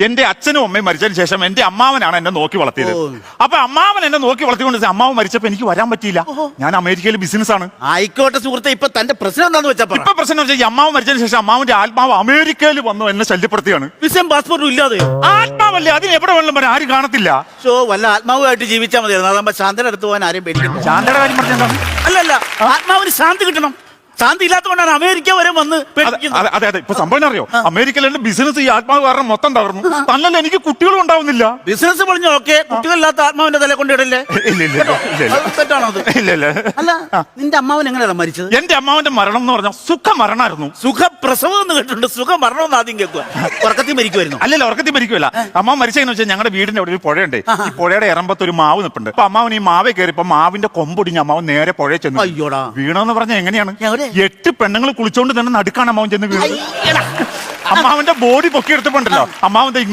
എന്റെ അച്ഛനും അമ്മയും മരിച്ചതിന് ശേഷം എന്റെ അമ്മാവനാണ് എന്നെ നോക്കി വളർത്തിയത്. അപ്പൊ അമ്മാവൻ എന്നെ നോക്കി വളർത്തിക്കൊണ്ട് അമ്മാവൻ മരിച്ചപ്പോ എനിക്ക് വരാൻ പറ്റിയില്ല. ഞാൻ അമേരിക്കയിൽ ബിസിനസ് ആണ്. ആയിക്കോട്ടെ സുഹൃത്തെ, ഇപ്പൊ തന്റെ പ്രശ്നം എന്താന്ന് വെച്ചപ്പോ ഇപ്പൊ പ്രശ്നം വെച്ചാൽ ഈ അമ്മാവൻ മരിച്ചതിന് ശേഷം അമ്മാവന്റെ ആത്മാവ് അമേരിക്കയിൽ വന്നു എന്നെ ശല്യപ്പെടുത്തിയാണ്. വിസയും പാസ്പോർട്ടും ഇല്ലാതെ ആത്മാവല്ലേ, അതിന് എവിടെ വെള്ളം വരാൻ ആരും കാണത്തില്ല. വല്ല ആത്മാവുമായിട്ട് ജീവിച്ചാൽ മതിയായിരുന്നു. അതാകുമ്പോ ശാന്തയുടെ അടുത്ത് പോകാൻ ആരും പേടിക്കുന്നു. ശാന്തയുടെ കാര്യം പറഞ്ഞാൽ അല്ലല്ല, ആത്മാവിന് ശാന്തി കിട്ടണം. ശാന്തി ഇല്ലാത്തതുകൊണ്ടാണ് അമേരിക്ക വരെ വന്ന് പേടിക്കുന്നത്. അതെ അതെ, ഇപ്പൊ സംഭവം അറിയോ, അമേരിക്കയിൽ എന്റെ ബിസിനസ് ഈ ആത്മാവ് കാരണം മൊത്തം തകർന്നു. തന്നല്ല എനിക്ക് കുട്ടികളും ഉണ്ടാവുന്നില്ല. ബിസിനസ് പറഞ്ഞു ഓക്കെ, കുട്ടികളില്ലാത്ത ആത്മാവിന്റെ തല കൊണ്ടിടല്ലേ? തെറ്റാണോ അത്? ഇല്ല. അല്ല, നിന്റെ അമ്മാവൻ എങ്ങനെയാണ് മരിച്ചത്? എന്റെ അമ്മാവന്റെ മരണം എന്ന് പറഞ്ഞാൽ സുഖമരണമായിരുന്നു. സുഖപ്രസവം എന്ന് കേട്ടിട്ടുണ്ട്, സുഖമരണം എന്ന് ആദ്യം കേൾക്കുക. ഉറക്കത്തിൽ മരിക്കുമായിരുന്നു? അല്ലല്ല, ഉറക്കത്തിൽ മരിക്കുമല്ല. അമ്മാവൻ മരിച്ചതെന്ന് വെച്ചാൽ ഞങ്ങളുടെ വീടിന്റെ അവിടെ ഒരു പുഴയുണ്ട്. ഈ പുഴയുടെ ഇറമ്പത്ത് ഒരു മാവ് നിൽപ്പുണ്ട്. അപ്പൊ അമ്മാവൻ ഈ മാവേ കയറിയപ്പോ മാവിന്റെ കൊമ്പൊടിഞ്ഞ് അമ്മാവൻ നേരെ പുഴയിൽ ചെന്നു. അയ്യോടാ, വീണെന്ന് പറഞ്ഞാൽ എങ്ങനെയാണ്, 8 പെണ്ണുങ്ങൾ കുളിച്ചോണ്ട് തന്നെ നടുക്കാണ് അമ്മാവൻ ചെന്ന് വീണത്. അമ്മാവന്റെ ബോഡി പൊക്കിയെടുത്തപ്പോണ്ടല്ലോ അമ്മാവന്റെ